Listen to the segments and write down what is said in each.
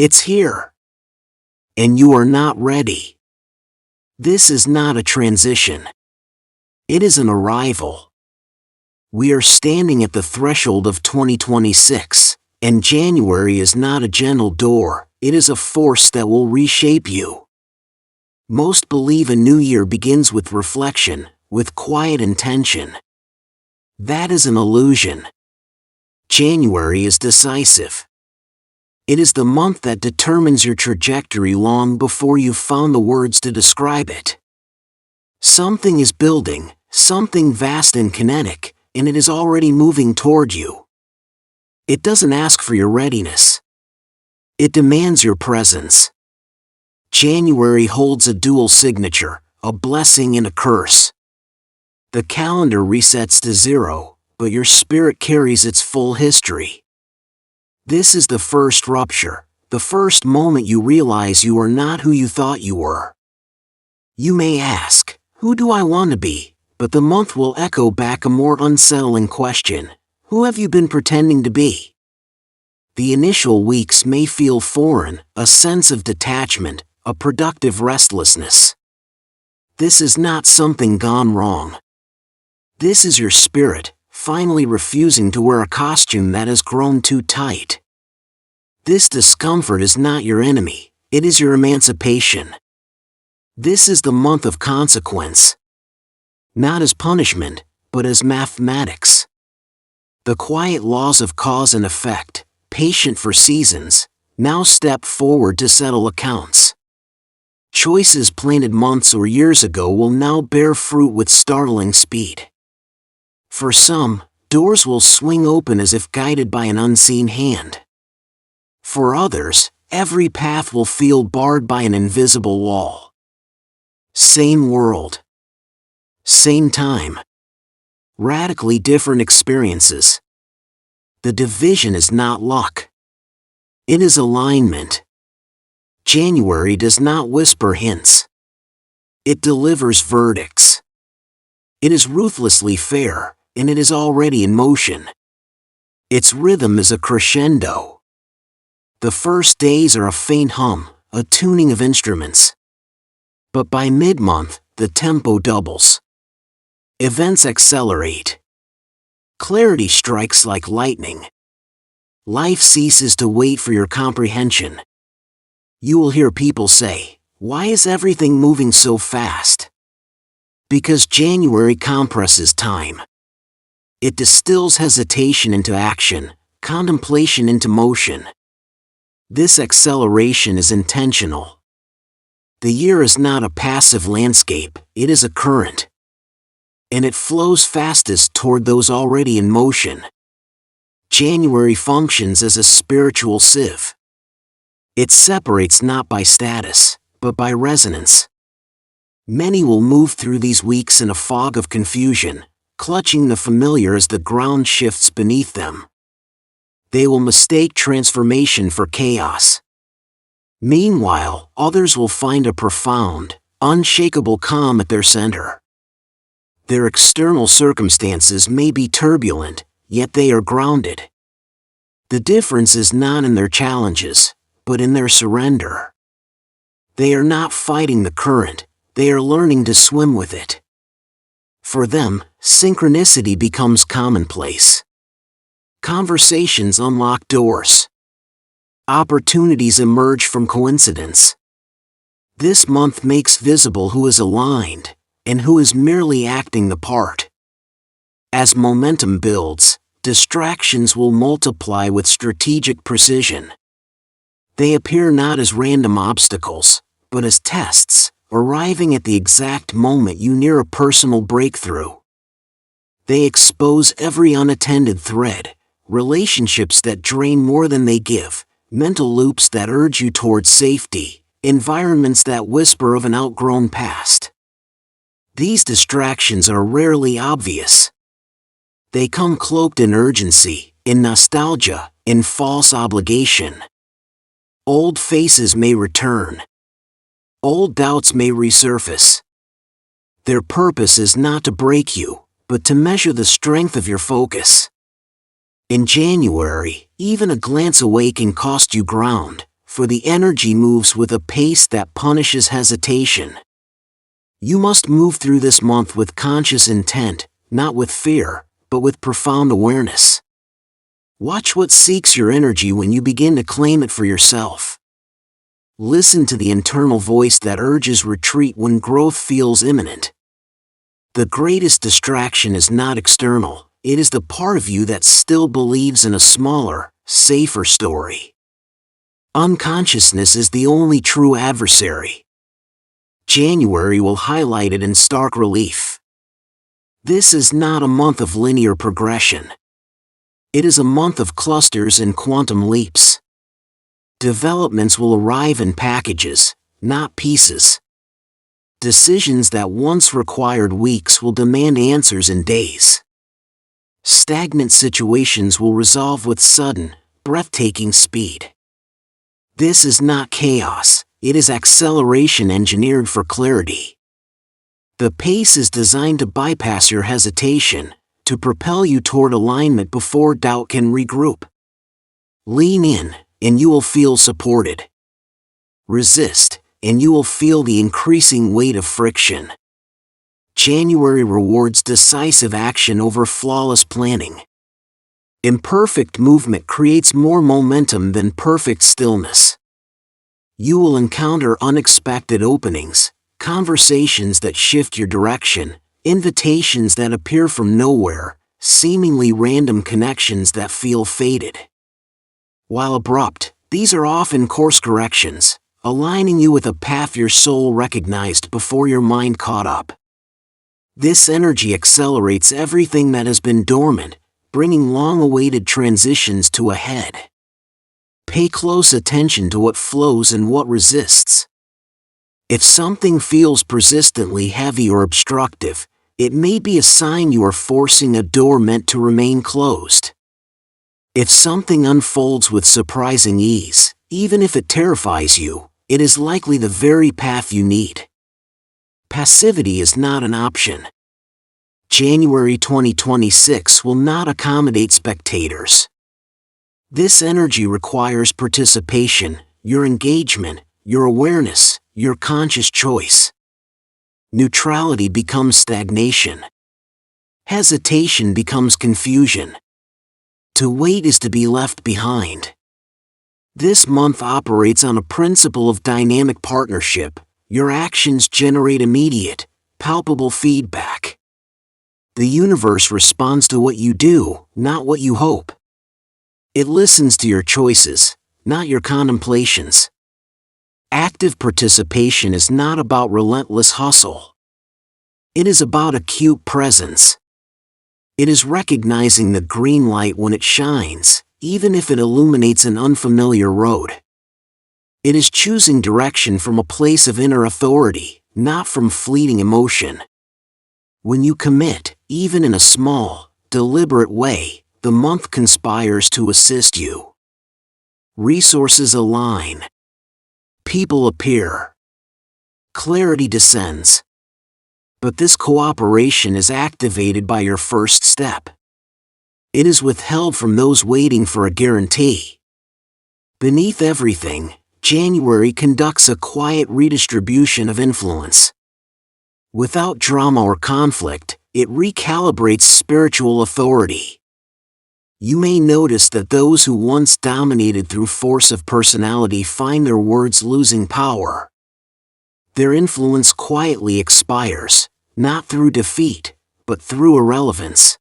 It's here. And you are not ready. This is not a transition. It is an arrival. We are standing at the threshold of 2026, and January is not a gentle door, it is a force that will reshape you. Most believe a new year begins with reflection, with quiet intention. That is an illusion. January is decisive. It is the month that determines your trajectory long before you've found the words to describe it. Something is building, something vast and kinetic, and it is already moving toward you. It doesn't ask for your readiness. It demands your presence. January holds a dual signature, a blessing and a curse. The calendar resets to 0, but your spirit carries its full history. This is the first rupture, the first moment you realize you are not who you thought you were. You may ask, who do I want to be? But the month will echo back a more unsettling question. Who have you been pretending to be? The initial weeks may feel foreign, a sense of detachment, a productive restlessness. This is not something gone wrong. This is your spirit, finally refusing to wear a costume that has grown too tight. This discomfort is not your enemy, it is your emancipation. This is the month of consequence. Not as punishment, but as mathematics. The quiet laws of cause and effect, patient for seasons, now step forward to settle accounts. Choices planted months or years ago will now bear fruit with startling speed. For some, doors will swing open as if guided by an unseen hand. For others, every path will feel barred by an invisible wall. Same world. Same time. Radically different experiences. The division is not luck. It is alignment. January does not whisper hints. It delivers verdicts. It is ruthlessly fair, and it is already in motion. Its rhythm is a crescendo. The first days are a faint hum, a tuning of instruments. But by mid-month, the tempo doubles. Events accelerate. Clarity strikes like lightning. Life ceases to wait for your comprehension. You will hear people say, "Why is everything moving so fast?" Because January compresses time. It distills hesitation into action, contemplation into motion. This acceleration is intentional. The year is not a passive landscape, it is a current. And it flows fastest toward those already in motion. January functions as a spiritual sieve. It separates not by status, but by resonance. Many will move through these weeks in a fog of confusion, clutching the familiar as the ground shifts beneath them. They will mistake transformation for chaos. Meanwhile, others will find a profound, unshakable calm at their center. Their external circumstances may be turbulent, yet they are grounded. The difference is not in their challenges, but in their surrender. They are not fighting the current, they are learning to swim with it. For them, synchronicity becomes commonplace. Conversations unlock doors. Opportunities emerge from coincidence. This month makes visible who is aligned, and who is merely acting the part. As momentum builds, distractions will multiply with strategic precision. They appear not as random obstacles, but as tests, arriving at the exact moment you near a personal breakthrough. They expose every unattended thread, relationships that drain more than they give, mental loops that urge you towards safety, environments that whisper of an outgrown past. These distractions are rarely obvious. They come cloaked in urgency, in nostalgia, in false obligation. Old faces may return. Old doubts may resurface. Their purpose is not to break you, but to measure the strength of your focus. In January, even a glance away can cost you ground, for the energy moves with a pace that punishes hesitation. You must move through this month with conscious intent, not with fear, but with profound awareness. Watch what seeks your energy when you begin to claim it for yourself. Listen to the internal voice that urges retreat when growth feels imminent. The greatest distraction is not external, it is the part of you that still believes in a smaller, safer story. Unconsciousness is the only true adversary. January will highlight it in stark relief. This is not a month of linear progression. It is a month of clusters and quantum leaps. Developments will arrive in packages, not pieces. Decisions that once required weeks will demand answers in days. Stagnant situations will resolve with sudden, breathtaking speed. This is not chaos, it is acceleration engineered for clarity. The pace is designed to bypass your hesitation, to propel you toward alignment before doubt can regroup. Lean in, and you will feel supported. Resist, and you will feel the increasing weight of friction. January rewards decisive action over flawless planning. Imperfect movement creates more momentum than perfect stillness. You will encounter unexpected openings, conversations that shift your direction, invitations that appear from nowhere, seemingly random connections that feel fated. While abrupt, these are often course corrections, aligning you with a path your soul recognized before your mind caught up. This energy accelerates everything that has been dormant, bringing long-awaited transitions to a head. Pay close attention to what flows and what resists. If something feels persistently heavy or obstructive, it may be a sign you are forcing a door meant to remain closed. If something unfolds with surprising ease, even if it terrifies you, it is likely the very path you need. Passivity is not an option. January 2026 will not accommodate spectators. This energy requires participation, your engagement, your awareness, your conscious choice. Neutrality becomes stagnation. Hesitation becomes confusion. To wait is to be left behind. This month operates on a principle of dynamic partnership. Your actions generate immediate, palpable feedback. The universe responds to what you do, not what you hope. It listens to your choices, not your contemplations. Active participation is not about relentless hustle. It is about acute presence. It is recognizing the green light when it shines, even if it illuminates an unfamiliar road. It is choosing direction from a place of inner authority, not from fleeting emotion. When you commit, even in a small, deliberate way, the month conspires to assist you. Resources align. People appear. Clarity descends. But this cooperation is activated by your first step. It is withheld from those waiting for a guarantee. Beneath everything, January conducts a quiet redistribution of influence. Without drama or conflict, it recalibrates spiritual authority. You may notice that those who once dominated through force of personality find their words losing power. Their influence quietly expires, not through defeat, but through irrelevance.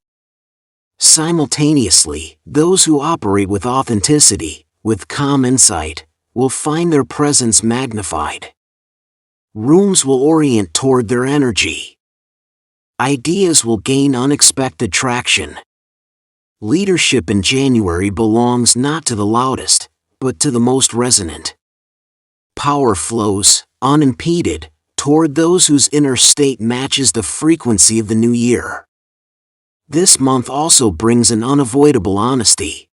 Simultaneously, those who operate with authenticity, with calm insight, will find their presence magnified. Rooms will orient toward their energy. Ideas will gain unexpected traction. Leadership in January belongs not to the loudest, but to the most resonant. Power flows, unimpeded, toward those whose inner state matches the frequency of the new year. This month also brings an unavoidable honesty.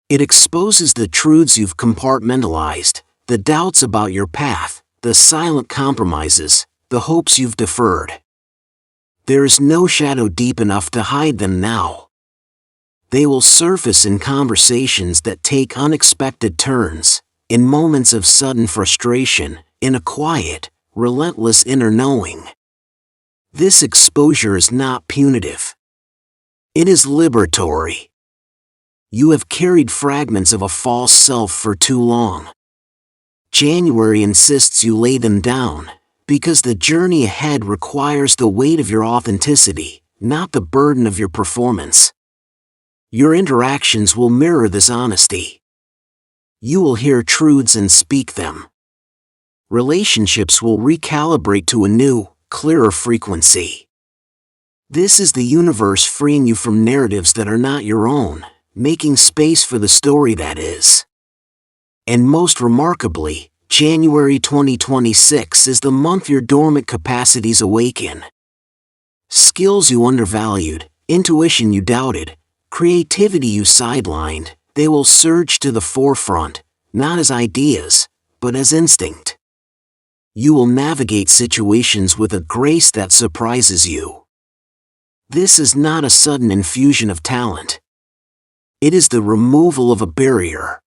It exposes the truths you've compartmentalized, the doubts about your path, the silent compromises, the hopes you've deferred. There is no shadow deep enough to hide them now. They will surface in conversations that take unexpected turns, in moments of sudden frustration, in a quiet, relentless inner knowing. This exposure is not punitive. It is liberatory. You have carried fragments of a false self for too long. January insists you lay them down, because the journey ahead requires the weight of your authenticity, not the burden of your performance. Your interactions will mirror this honesty. You will hear truths and speak them. Relationships will recalibrate to a new, clearer frequency. This is the universe freeing you from narratives that are not your own, making space for the story that is. And most remarkably, January 2026 is the month your dormant capacities awaken. Skills you undervalued, intuition you doubted, creativity you sidelined, they will surge to the forefront, not as ideas, but as instinct. You will navigate situations with a grace that surprises you. This is not a sudden infusion of talent. It is the removal of a barrier.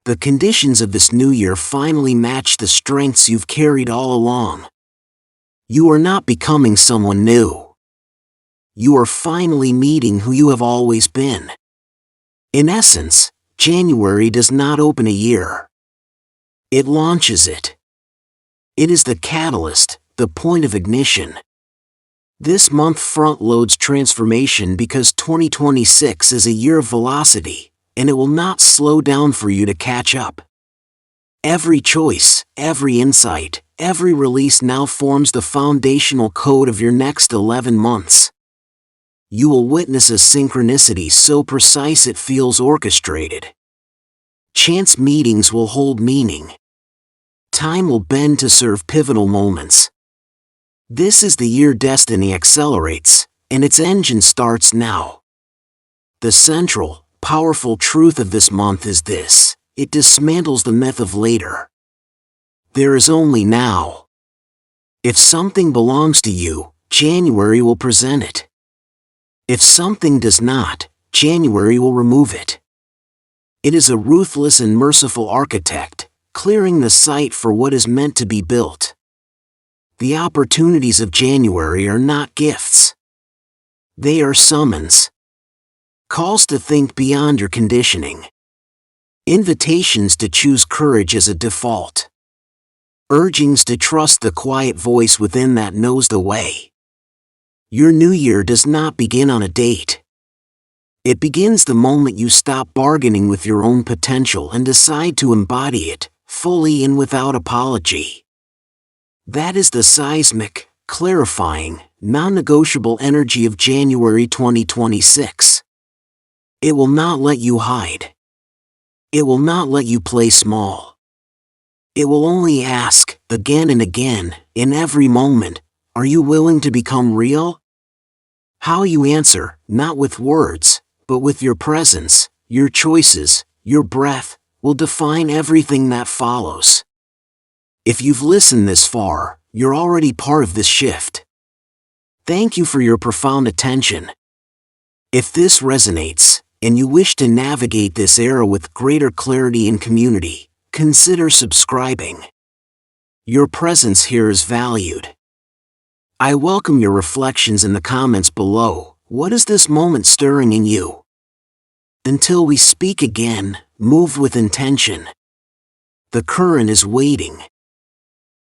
The conditions of this new year finally match the strengths you've carried all along. You are not becoming someone new. You are finally meeting who you have always been. In essence, January does not open a year. It launches it. It is the catalyst, the point of ignition. This month front-loads transformation because 2026 is a year of velocity, and it will not slow down for you to catch up. Every choice, every insight, every release now forms the foundational code of your next 11 months. You will witness a synchronicity so precise it feels orchestrated. Chance meetings will hold meaning. Time will bend to serve pivotal moments. This is the year destiny accelerates, and its engine starts now. The central, powerful truth of this month is this: it dismantles the myth of later. There is only now. If something belongs to you, January will present it. If something does not, January will remove it. It is a ruthless and merciful architect, clearing the site for what is meant to be built. The opportunities of January are not gifts. They are summons. Calls to think beyond your conditioning. Invitations to choose courage as a default. Urgings to trust the quiet voice within that knows the way. Your new year does not begin on a date. It begins the moment you stop bargaining with your own potential and decide to embody it, fully and without apology. That is the seismic, clarifying, non-negotiable energy of January 2026. It will not let you hide. It will not let you play small. It will only ask, again and again, in every moment, are you willing to become real? How you answer, not with words, but with your presence, your choices, your breath, will define everything that follows. If you've listened this far, you're already part of this shift. Thank you for your profound attention. If this resonates, and you wish to navigate this era with greater clarity and community, consider subscribing. Your presence here is valued. I welcome your reflections in the comments below. What is this moment stirring in you? Until we speak again, move with intention. The current is waiting.